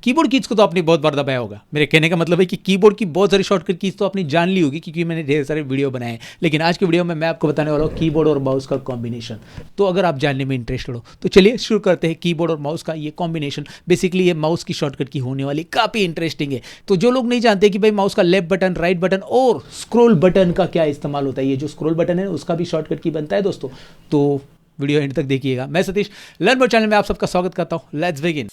Keyboard keys को तो आपने बहुत बार दबाया होगा। मेरे कहने का मतलब है कि कीबोर्ड की बहुत सारी शॉर्टकट कीज तो आपने जान ली होगी, क्योंकि मैंने ढेर सारे वीडियो बनाए हैं। लेकिन आज के वीडियो में मैं आपको बताने वाला हूँ कीबोर्ड और माउस का कॉम्बिनेशन। तो अगर आप जानने में इंटरेस्टेड हो तो चलिए शुरू करते हैं। कीबोर्ड और माउस का ये कॉम्बिनेशन, बेसिकली ये माउस की शॉर्टकट की होने वाली, काफ़ी इंटरेस्टिंग है। तो जो लोग नहीं जानते कि भाई माउस का लेफ्ट बटन, राइट बटन और स्क्रॉल बटन का क्या इस्तेमाल होता है, ये जो स्क्रॉल बटन है उसका भी शॉर्टकट की बनता है दोस्तों, तो वीडियो एंड तक देखिएगा। मैं सतीश, लर्न मोर चैनल में आप सबका स्वागत करता हूं। Let's begin.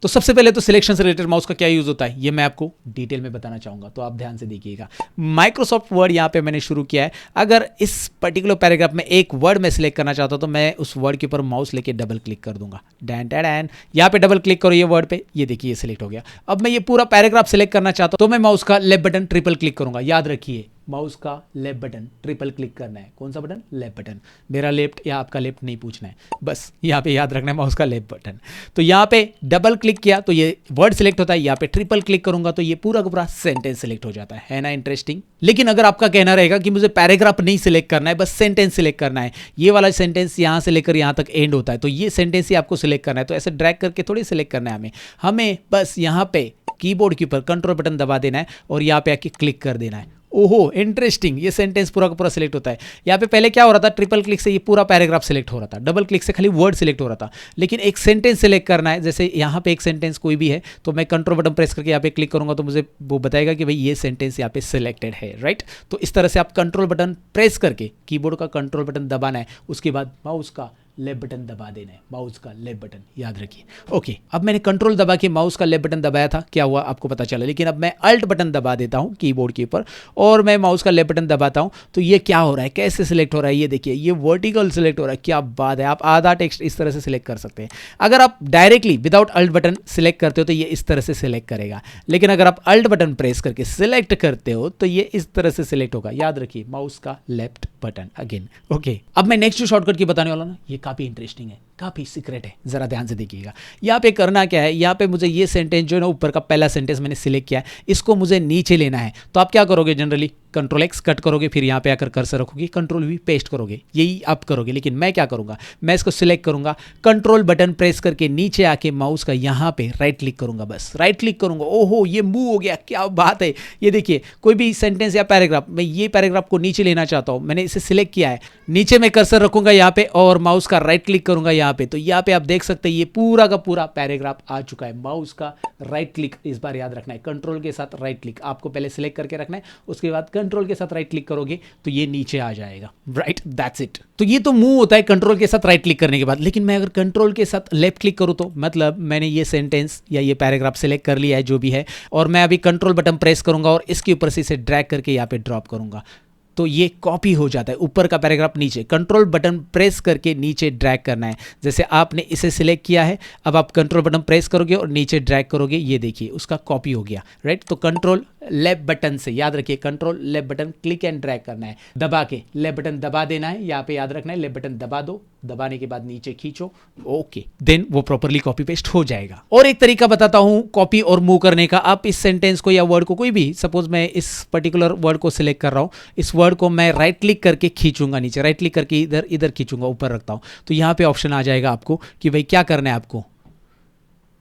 तो सबसे पहले तो सिलेक्शन से रिलेटेड माउस का क्या यूज होता है ये मैं आपको डिटेल में बताना चाहूंगा, तो आप ध्यान से देखिएगा। माइक्रोसॉफ्ट वर्ड यहाँ पे मैंने शुरू किया है। अगर इस पर्टिकुलर पैराग्राफ में एक वर्ड में सिलेक्ट करना चाहता हूं तो मैं उस वर्ड के ऊपर माउस लेके डबल क्लिक कर दूंगा। डैन डैन, यहाँ पे डबल क्लिक करो ये वर्ड पे, ये देखिए ये सिलेक्ट हो गया। अब मैं ये पूरा पैराग्राफ सिलेक्ट करना चाहता हूं तो मैं माउस का लेफ्ट बटन ट्रिपल क्लिक करूंगा। याद रखिए, माउस का लेफ्ट बटन ट्रिपल क्लिक करना है। कौन सा बटन? Left button. मेरा लेफ्ट या आपका लेफ्ट नहीं पूछना है, बस यहाँ पे याद रखना है माउस का लेफ्ट बटन। तो यहाँ पे डबल क्लिक किया तो ये वर्ड सिलेक्ट होता है, यहाँ पे ट्रिपल क्लिक करूंगा तो ये पूरा का पूरा सेंटेंस सिलेक्ट हो जाता है ना इंटरेस्टिंग। लेकिन अगर आपका कहना रहेगा कि मुझे पैराग्राफ नहीं सिलेक्ट करना है, बस सेंटेंस सिलेक्ट करना है, ये वाला सेंटेंस यहाँ से लेकर यहाँ तक एंड होता है, तो ये सेंटेंस ही आपको सिलेक्ट करना है। तो ऐसे ड्रैग करके थोड़ी सिलेक्ट करना है हमें बस यहाँ पे कीबोर्ड के ऊपर कंट्रोल बटन दबा देना है और यहाँ पे आके क्लिक कर देना है। ओहो इंटरेस्टिंग, ये सेंटेंस पूरा का पूरा सिलेक्ट होता है। यहाँ पे पहले क्या हो रहा था, ट्रिपल क्लिक से ये पूरा पैराग्राफ सिलेक्ट हो रहा था, डबल क्लिक से खाली वर्ड सिलेक्ट हो रहा था। लेकिन एक सेंटेंस सिलेक्ट करना है, जैसे यहाँ पे एक सेंटेंस कोई भी है तो मैं कंट्रोल बटन प्रेस करके यहाँ पे क्लिक करूंगा तो मुझे वो बताएगा कि भाई ये सेंटेंस यहाँ पे सिलेक्टेड है, राइट। तो इस तरह से आप कंट्रोल बटन प्रेस करके, कीबोर्ड का कंट्रोल बटन दबाना है, उसके बाद माउस का लेफ्ट बटन दबा देना है, माउस का लेफ्ट बटन, याद रखिए। ओके, अब मैंने कंट्रोल दबा के माउस का लेफ्ट बटन दबाया था, क्या हुआ आपको पता चला। लेकिन अब मैं अल्ट बटन दबा देता हूं कीबोर्ड के ऊपर और मैं माउस का लेफ्ट बटन दबाता हूं तो ये क्या हो रहा है, कैसे सिलेक्ट हो रहा है, ये देखिए ये वर्टिकल सिलेक्ट हो रहा है। क्या बात है, आप आधा टेक्स्ट इस तरह से सिलेक्ट कर सकते हैं। अगर आप directly without alt button select करते हो तो ये इस तरह से सिलेक्ट करेगा, लेकिन अगर आप अल्ट बटन प्रेस करके सिलेक्ट करते हो तो ये इस तरह से सिलेक्ट होगा। याद रखिए, माउस का लेफ्ट बटन अगेन। ओके, अब मैं नेक्स्ट जो शॉर्टकट की बताने वाला हूं ना, ये काफी इंटरेस्टिंग है, काफी सीक्रेट है, जरा ध्यान से देखिएगा। यहाँ पे करना क्या है, यहाँ पे मुझे ये सेंटेंस जो है ना, ऊपर का पहला सेंटेंस मैंने सिलेक्ट किया है, इसको मुझे नीचे लेना है। तो आप क्या करोगे, जनरली कंट्रोल एक्स कट करोगे, फिर यहाँ पे आकर कर्सर रखोगे, कंट्रोल वी पेस्ट करोगे, यही आप करोगे। लेकिन मैं क्या करूंगा, मैं इसको सिलेक्ट करूंगा, कंट्रोल बटन प्रेस करके नीचे आके माउस का यहाँ पे राइट क्लिक करूंगा, बस राइट क्लिक करूंगा। ओहो ये मूव हो गया, क्या बात है। ये देखिए कोई भी सेंटेंस या पैराग्राफ, मैं ये पैराग्राफ को नीचे लेना चाहता हूँ, मैंने इसे सिलेक्ट किया है, नीचे में कर्सर रखूंगा यहाँ पे और माउस का राइट क्लिक करूंगा यहाँ पे, तो यहाँ पे आप देख सकते हैं ये पूरा का पूरा पैराग्राफ आ चुका है। माउस का राइट क्लिक इस बार याद रखना है, कंट्रोल के साथ राइट क्लिक आपको पहले सिलेक्ट करके रखना है, उसके बाद कंट्रोल के साथ राइट क्लिक करोगे तो ये नीचे आ जाएगा, राइट, दैट्स इट। तो ये तो मूव होता है कंट्रोल के साथ राइट क्लिक करने के बाद। लेकिन मैं अगर कंट्रोल के साथ लेफ्ट क्लिक करूं तो मतलब मैंने ये सेंटेंस या ये पैराग्राफ सिलेक्ट कर लिया है जो भी है, और मैं अभी कंट्रोल बटन प्रेस करूंगा और इसके ऊपर से इसे ड्रैग करके यहाँ पे ड्रॉप करूंगा तो ये कॉपी हो जाता है, ऊपर का पैराग्राफ नीचे। कंट्रोल बटन प्रेस करके नीचे ड्रैग करना है, जैसे आपने इसे सिलेक्ट किया है, अब आप कंट्रोल बटन प्रेस करोगे और नीचे ड्रैग करोगे, ये देखिए उसका कॉपी हो गया, राइट। तो कंट्रोल लेफ्ट बटन से, याद रखिए control left button click and drag करना है, दबा के लेफ्ट बटन दबा देना है, यहाँ पे याद रखना है लेफ्ट बटन दबा दो, दबाने के बाद नीचे खींचो, ओके, देन वो प्रॉपर्ली कॉपी पेस्ट हो जाएगा। और एक तरीका बताता हूं कॉपी और मूव करने का। आप इस सेंटेंस को या वर्ड को, कोई भी, सपोज मैं इस पर्टिकुलर वर्ड को सिलेक्ट कर रहा हूं, इस वर्ड को मैं राइट क्लिक करके खींचूंगा नीचे, राइट क्लिक करके इधर इधर खींचूंगा, ऊपर रखता हूं तो यहाँ पे ऑप्शन आ जाएगा आपको कि भाई क्या करना है आपको,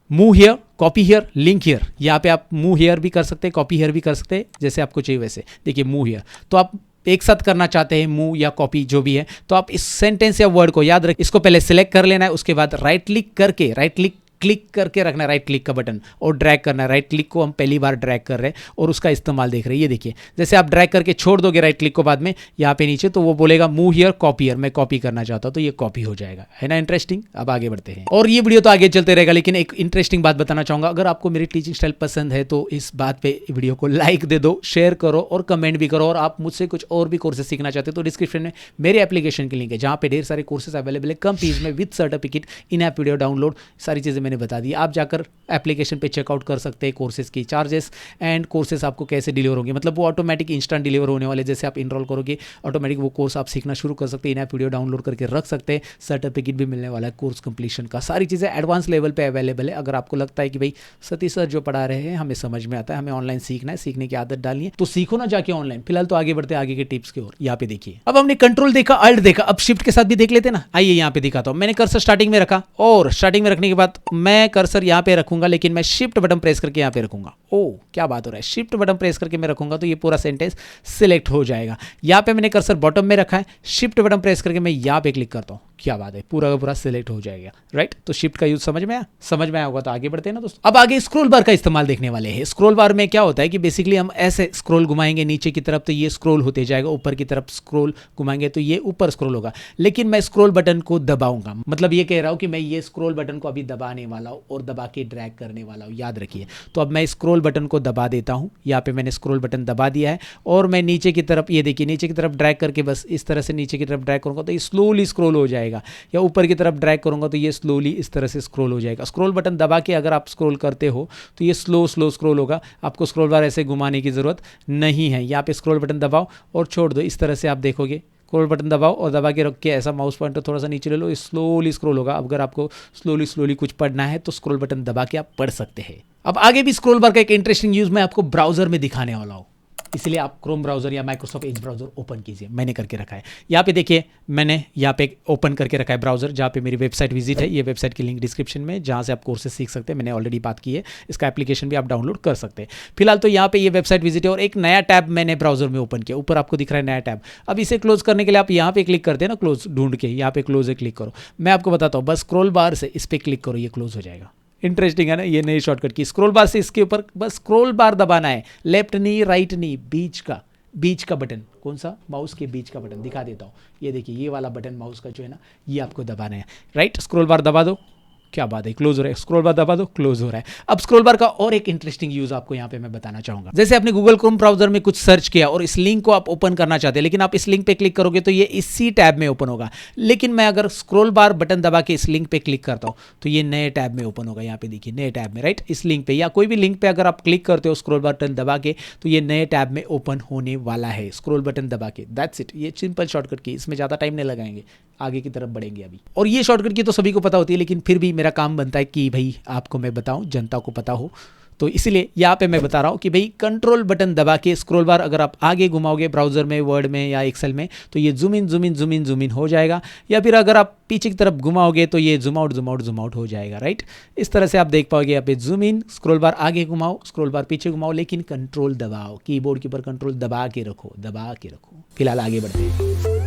move here, copy here, link here. यहाँ पे आप मूव हियर भी कर सकते हैं, कॉपी हियर भी कर सकते हैं, जैसे आपको चाहिए वैसे। देखिए मूव हियर, तो आप एक साथ करना चाहते हैं मूव या कॉपी जो भी है, तो आप इस सेंटेंस या वर्ड को याद रख, इसको पहले सिलेक्ट कर लेना है, उसके बाद राइट क्लिक करके, राइट क्लिक करके रखना है राइट क्लिक का बटन और ड्रैग करना है। राइट क्लिक को हम पहली बार ड्रैग कर रहे हैं और उसका इस्तेमाल देख रहे हैं। ये देखिए जैसे आप ड्रैग करके छोड़ दोगे राइट क्लिक को बाद में यहाँ पे नीचे, तो वो बोलेगा मूव हियर कॉपी हियर, मैं कॉपी करना चाहता हूँ तो ये कॉपी हो जाएगा, है ना इंटरेस्टिंग। अब आगे बढ़ते हैं और ये वीडियो तो आगे चलते रहेगा, लेकिन एक इंटरेस्टिंग बात बताना चाहूंगा। अगर आपको मेरी टीचिंग स्टाइल पसंद है तो इस बात पे वीडियो को लाइक दे दो, शेयर करो और कमेंट भी करो। और आप मुझसे कुछ और भी कोर्सेज सीखना चाहते हो तो डिस्क्रिप्शन में मेरे एप्लीकेशन की लिंक है, जहाँ पे ढेर सारे कोर्सेज अवेलेबल है कम फीस में with certificate, in app video download, सारी चीज़ें मैंने बता दी। आप जाकर एप्लीकेशन पे चेकआउट कर सकते हैं कोर्सेज की चार्जेस एंड कोर्सेज आपको कैसे डिलीवर होंगे, मतलब वो ऑटोमेटिक इंस्टेंट डिलीवर होने वाले, जैसे आप इनरोल करोगे ऑटोमेटिक वो कोर्स आप सीखना शुरू कर सकते हैं, इन ऐप वीडियो डाउनलोड करके रख सकते हैं, सर्टिफिकेट भी मिलने वाला है कोर्स कंप्लीशन का, सारी चीज़ें एडवांस लेवल पे अवेलेबल है। अगर आपको लगता है कि भाई सतीश सर जो पढ़ा रहे हैं हमें समझ में आता है, हमें ऑनलाइन सीखना है, सीखने की आदत डालनी है, तो सीखो ना जाके ऑनलाइन। फिलहाल तो आगे बढ़ते हैं आगे के टिप्स की ओर। यहाँ पे देखिए, अब हमने कंट्रोल देखा, अल्ट देखा, अब शिफ्ट के साथ भी देख लेते ना। आइए यहाँ पे दिखाता हूँ। मैंने कर्सर स्टार्टिंग में रखा और स्टार्टिंग में रखने के बाद मैं कर्सर यहाँ पे रखूंगा, लेकिन मैं शिफ्ट बटन प्रेस करके यहाँ पे रखूंगा। ओ क्या बात हो रहा है, शिफ्ट बटन प्रेस करके मैं रखूंगा तो ये पूरा सेंटेंस सिलेक्ट हो जाएगा। यहाँ पे मैंने कर्सर बॉटम में रखा है, शिफ्ट बटन प्रेस करके मैं यहाँ पे क्लिक करता हूँ, क्या बात है, पूरा का पूरा सिलेक्ट हो जाएगा। राइट, तो शिफ्ट का यूज समझ में आया? समझ में आया होगा तो आगे बढ़ते हैं ना दोस्तों। अब आगे स्क्रॉल बार का इस्तेमाल देखने वाले हैं। स्क्रॉल बार में क्या होता है कि बेसिकली हम ऐसे स्क्रॉल घुमाएंगे नीचे की तरफ तो ये स्क्रॉल होते जाएगा, ऊपर की तरफ स्क्रॉल घुमाएंगे तो ये ऊपर स्क्रॉल होगा, लेकिन मैं स्क्रॉल बटन को दबाऊंगा, मतलब ये कह रहा हूं कि मैं ये स्क्रॉल बटन को अभी दबाने वाला हूं और दबा के ड्रैग करने वाला हूं, याद रखिए। तो अब मैं स्क्रॉल बटन को दबा देता हूं, यहाँ पे मैंने स्क्रॉल बटन दबा दिया है और मैं नीचे की तरफ, ये देखिए नीचे की तरफ ड्रैग करके बस इस तरह से नीचे की तरफ ड्रैग करूंगा तो ये स्लोली स्क्रॉल हो जाएगा, या ऊपर की तरफ ड्रैग करूंगा तो ये स्लोली इस तरह से स्क्रॉल हो जाएगा। स्क्रॉल बटन दबा के अगर आप स्क्रॉल करते हो तो ये स्लो स्क्रॉल होगा, आपको स्क्रॉल बार ऐसे घुमाने की जरूरत नहीं है। यहाँ पे स्क्रॉल बटन दबाओ और छोड़ दो, इस तरह से आप देखोगे स्क्रॉल बटन दबाओ और दबा के रख के ऐसा माउस पॉइंटर थोड़ा सा नीचे ले लो, स्लोली स्क्रॉल होगा। अगर आपको स्लोली कुछ पढ़ना है तो स्क्रॉल बटन दबा के आप पढ़ सकते हैं। अब आगे भी स्क्रॉल बार का एक इंटरेस्टिंग यूज मैं आपको ब्राउजर में दिखाने वाला हूँ, इसलिए आप क्रोम ब्राउजर या माइक्रोसॉफ्ट एज ब्राउजर ओपन कीजिए। मैंने करके रखा है, यहाँ पे देखिए मैंने यहाँ पे ओपन करके रखा है ब्राउजर, जहाँ पे मेरी वेबसाइट विजिट है। ये वेबसाइट की लिंक डिस्क्रिप्शन में, जहाँ से आप कोर्सेज सीख सकते हैं, मैंने ऑलरेडी बात की है, इसका एप्लीकेशन भी आप डाउनलोड कर सकते हैं। फिलहाल तो यहाँ पे ये वेबसाइट विजिट है और एक नया टैब मैंने ब्राउजर में ओपन किया, ऊपर आपको दिख रहा है नया टैब। अब इसे क्लोज करने के लिए आप यहाँ पे क्लिक करते हैं ना, क्लोज ढूंढ के यहाँ पे क्लोज क्लिक करो। मैं आपको बताता हूँ, बस स्क्रॉल बार से इस पर क्लिक करो, ये क्लोज हो जाएगा। इंटरेस्टिंग है ना, ये नई शॉर्टकट की। स्क्रॉल बार से इसके ऊपर बस स्क्रॉल बार दबाना है, लेफ्ट नी राइट नी, बीच का बटन, कौन सा, माउस के बीच का बटन दिखा देता हूँ। ये देखिए ये वाला बटन माउस का जो है ना, ये आपको दबाना है। राइट, स्क्रॉल बार दबा दो, क्या बात है, क्लोज हो रहा है, स्क्रॉल बार दबा दो, क्लोज हो रहा है। अब स्क्रॉल बार का और एक इंटरेस्टिंग यूज आपको यहाँ पे मैं बताना चाहूंगा। जैसे आपने गूगल क्रोम ब्राउजर में कुछ सर्च किया और इस लिंक को आप ओपन करना चाहते हैं, लेकिन आप इस लिंक पे क्लिक करोगे तो ये इसी टैब में ओपन होगा, लेकिन मैं अगर स्क्रॉल बार बटन दबा के इस लिंक पे क्लिक करता हूँ तो ये नए टैब में ओपन होगा। यहाँ पे देखिए नए टैब में, राइट, इस लिंक पे या कोई भी लिंक पे अगर आप क्लिक करते हो स्क्रॉल बटन दबा के तो ये नए टैब में ओपन होने वाला है, स्क्रॉल बटन दबा के। दैट्स इट, ये सिंपल शॉर्टकट की, इसमें ज़्यादा टाइम नहीं लगाएंगे, आगे की तरफ बढ़ेंगे अभी। और ये शॉर्टकट की तो सभी को पता होती है, लेकिन फिर भी मेरा काम बनता है कि भाई आपको मैं बताऊं, जनता को पता हो, तो इसलिए यहाँ पे मैं बता रहा हूँ कि भाई कंट्रोल बटन दबा के स्क्रॉल बार अगर आप आगे घुमाओगे ब्राउजर में, वर्ड में या एक्सेल में, तो ये जूम इन हो जाएगा, या फिर अगर आप पीछे की तरफ घुमाओगे तो ये जूम आउट हो जाएगा। राइट, इस तरह से आप देख पाओगे। यहाँ पे जूम इन, स्क्रॉल बार आगे घुमाओ, स्क्रॉल बार पीछे घुमाओ, लेकिन कंट्रोल दबाओ, कीबोर्ड के ऊपर कंट्रोल दबा के रखो। फिलहाल आगे बढ़ते हैं।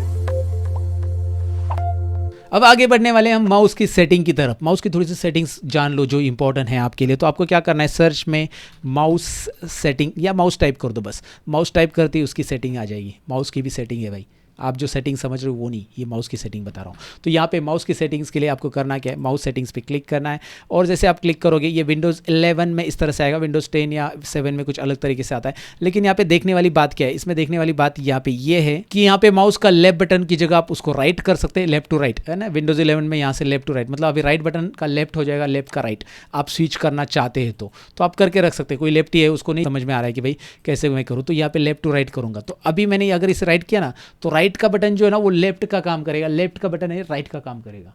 अब आगे बढ़ने वाले हम माउस की सेटिंग की तरफ। माउस की थोड़ी सी सेटिंग्स जान लो जो इंपॉर्टेंट है आपके लिए। तो आपको क्या करना है, सर्च में माउस सेटिंग या माउस टाइप कर दो, बस माउस टाइप करते ही उसकी सेटिंग आ जाएगी। माउस की भी सेटिंग है भाई, आप जो सेटिंग समझ रहे हो वो नहीं, ये माउस की सेटिंग बता रहा हूँ। तो यहाँ पे माउस की सेटिंग्स के लिए आपको करना क्या है, माउस सेटिंग्स पे क्लिक करना है और जैसे आप क्लिक करोगे ये विंडोज़ 11 में इस तरह से आएगा, विंडोज़ 10 या 7 में कुछ अलग तरीके से आता है। लेकिन यहाँ पे देखने वाली बात क्या है, इसमें देखने वाली बात यहाँ पे ये है कि यहाँ पे माउस का लेफ्ट बटन की जगह आप उसको राइट कर सकते हैं, लेफ्ट टू राइट है ना। विंडोज़ 11 में यहाँ से लेफ्ट टू राइट, मतलब अभी राइट बटन का लेफ्ट हो जाएगा, लेफ्ट का राइट। आप स्विच करना चाहते हैं तो आप करके रख सकते हैं। कोई लेफ्ट ही है, उसको नहीं समझ में आ रहा है कि भाई कैसे मैं करूँ, तो यहाँ पे लेफ्ट टू राइट करूँगा। तो अभी मैंने अगर इसे राइट किया ना, तो राइट का बटन जो है ना वो लेफ्ट का काम करेगा, लेफ्ट का बटन है राइट का काम करेगा।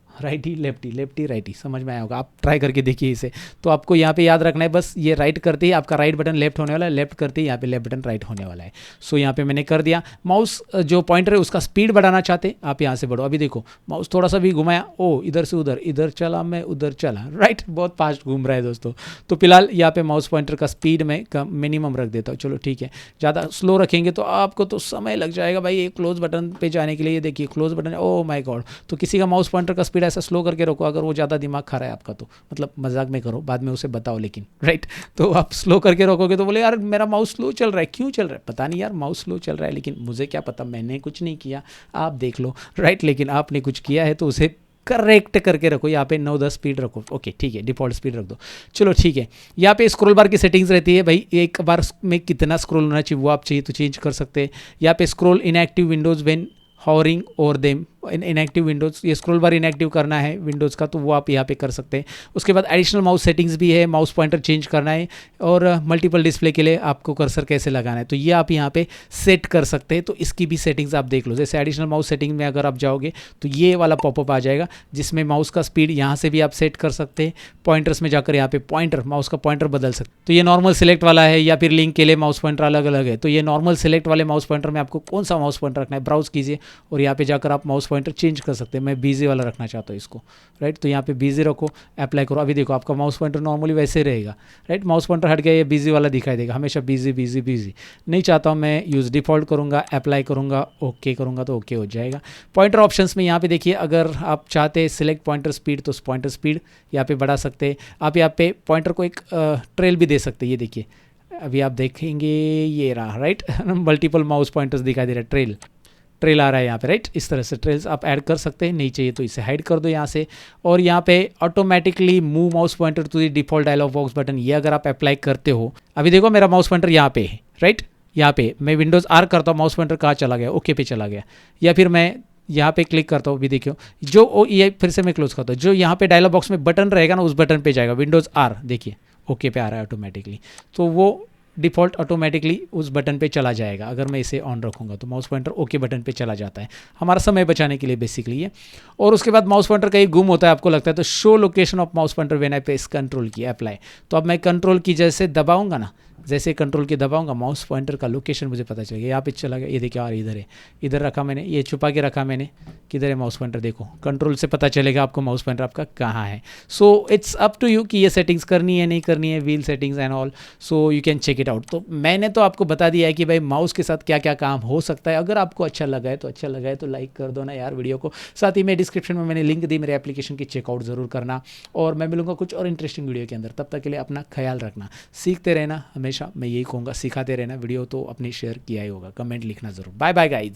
राइट ही लेफ्टी राइट ही, समझ में आया होगा, आप ट्राई करके देखिए इसे। तो आपको यहाँ पे याद रखना है, बस ये राइट करते ही आपका राइट बटन लेफ्ट होने वाला है, लेफ्ट करते ही यहाँ पे लेफ्ट बटन राइट होने वाला है। सो यहाँ पे मैंने कर दिया। माउस जो पॉइंटर है उसका स्पीड बढ़ाना चाहते आप यहाँ से बढ़ो। अभी देखो माउस थोड़ा सा भी घुमाया, ओ इधर से उधर, इधर चला मैं उधर चला, राइट, बहुत फास्ट घूम रहा है दोस्तों। तो फिलहाल यहाँ पे माउस पॉइंटर का स्पीड में मिनिमम रख देता हूँ। चलो ठीक है, ज़्यादा स्लो रखेंगे तो आपको तो समय लग जाएगा भाई ये क्लोज बटन पे जाने के लिए। ये देखिए close button, oh my God. तो किसी का माउस पॉइंटर का स्पीड ऐसा स्लो करके रखो, अगर वो ज़्यादा दिमाग खा रहा है आपका, तो मतलब मजाक में करो, बाद में उसे बताओ लेकिन, राइट। तो आप स्लो करके रखोगे तो बोले यार मेरा माउस स्लो चल रहा है, क्यों चल रहा है, पता नहीं यार माउस स्लो चल रहा है, लेकिन मुझे क्या पता, मैंने कुछ नहीं किया, आप देख लो, राइट। लेकिन आपने कुछ किया है तो उसे करेक्ट करके रखो। यहाँ पे 9-10 स्पीड रखो, ओके ठीक है, डिफॉल्ट स्पीड रख दो। चलो ठीक है। यहाँ पे स्क्रॉल बार की सेटिंग्स रहती है भाई, एक बार में कितना स्क्रॉल होना चाहिए वो आप चाहिए तो चेंज कर सकते हैं। यहाँ पे scroll inactive Windows when hovering over them, inactive Windows, ये स्क्रॉल बार इनएक्टिव करना है विंडोज़ का तो वो आप यहाँ पे कर सकते हैं। उसके बाद एडिशनल माउस सेटिंग्स भी है, माउस पॉइंटर चेंज करना है और मल्टीपल डिस्प्ले के लिए आपको कर्सर कैसे लगाना है तो ये आप यहाँ पे सेट कर सकते हैं। तो इसकी भी सेटिंग्स आप देख लो। जैसे एडिशनल माउस सेटिंग में अगर आप जाओगे तो ये वाला पॉपअप आ जाएगा जिसमें माउस का स्पीड यहाँ से भी आप सेट कर सकते हैं। पॉइंटर्स में जाकर यहाँ पे पॉइंटर, माउस का पॉइंटर बदल सकते। तो ये नॉर्मल सिलेक्ट वाला है या फिर लिंक के लिए माउस पॉइंटर अलग अलग है। तो ये नॉर्मल सिलेक्ट वाले माउस पॉइंटर में आपको कौन सा माउस पॉइंटर रखना है ब्राउज कीजिए और यहाँ पे जाकर आप माउस पॉइंटर चेंज कर सकते हैं। मैं बिजी वाला रखना चाहता हूँ इसको, राइट। तो यहाँ पे बिजी रखो, अप्लाई करो। अभी देखो आपका माउस पॉइंटर नॉर्मली वैसे रहेगा, राइट। माउस पॉइंटर हट गया, ये बिजी वाला दिखाई देगा हमेशा, बिजी बिजी बिजी। नहीं चाहता हूँ मैं, यूज़ डिफ़ॉल्ट करूँगा, अप्लाई करूँगा, ओके करूँगा तो ओके हो जाएगा। पॉइंटर ऑप्शंस में यहाँ पे देखिए, अगर आप चाहते हैं सिलेक्ट पॉइंटर स्पीड तो पॉइंटर स्पीड यहाँ पे बढ़ा सकते हैं आप। यहाँ पे पॉइंटर को एक ट्रेल भी दे सकते हैं। ये देखिए अभी आप देखेंगे ये रहा, राइट। मल्टीपल माउस पॉइंटर्स दिखाई दे रहा है, ट्रेल आ रहा है यहाँ पे, राइट। इस तरह से ट्रेल्स आप ऐड कर सकते हैं। नहीं चाहिए तो इसे हाइड कर दो यहाँ से। और यहाँ पे automatically move mouse pointer to the default dialog box button, ये अगर आप अप्लाई करते हो, अभी देखो मेरा माउस पॉइंटर यहाँ पे है, राइट। यहाँ पे मैं विंडोज़ आर करता हूँ, माउस पॉइंटर कहाँ चला गया, ओके पे चला गया। या फिर मैं यहाँ पे क्लिक करता हूँ, भी देखियो जो ये फिर से मैं क्लोज करता हूँ, जो यहाँ पे डायलॉग बॉक्स में बटन रहेगा ना उस बटन पे जाएगा। विंडोज़ आर देखिए ओके पे आ रहा है ऑटोमेटिकली, तो वो डिफ़ॉल्ट ऑटोमेटिकली उस बटन पे चला जाएगा। अगर मैं इसे ऑन रखूँगा तो माउस पॉइंटर ओके बटन पे चला जाता है, हमारा समय बचाने के लिए बेसिकली ये। और उसके बाद माउस पॉइंटर कहीं गुम होता है आपको लगता है तो show location of mouse pointer when I press control की अप्लाई। तो अब मैं कंट्रोल की जैसे दबाऊंगा ना, जैसे कंट्रोल की दबाऊंगा माउस पॉइंटर का लोकेशन मुझे पता चल गया। यहाँ पे चला गया, ये देखिए और इधर है, इधर रखा मैंने, ये छुपा के रखा मैंने, किधर है माउस पॉइंटर देखो। कंट्रोल से पता चलेगा आपको माउस पॉइंटर आपका कहाँ है। So it's up to you कि ये सेटिंग्स करनी है नहीं करनी है, wheel settings and all. So you can check it out. तो मैंने तो आपको बता दिया है कि भाई माउस के साथ क्या क्या काम हो सकता है। अगर आपको अच्छा लगा है तो लाइक कर दो ना यार वीडियो को। साथ ही में डिस्क्रिप्शन में मैंने लिंक दी मेरे एप्लीकेशन की, चेकआउट ज़रूर करना। और मैं मिलूंगा कुछ और इंटरेस्टिंग वीडियो के अंदर। तब तक के लिए अपना ख्याल रखना, सीखते रहना हमेशा, मैं यही कहूँगा, सिखाते रहना। वीडियो तो अपनी शेयर किया ही होगा, कमेंट लिखना ज़रूर। Bye bye guys.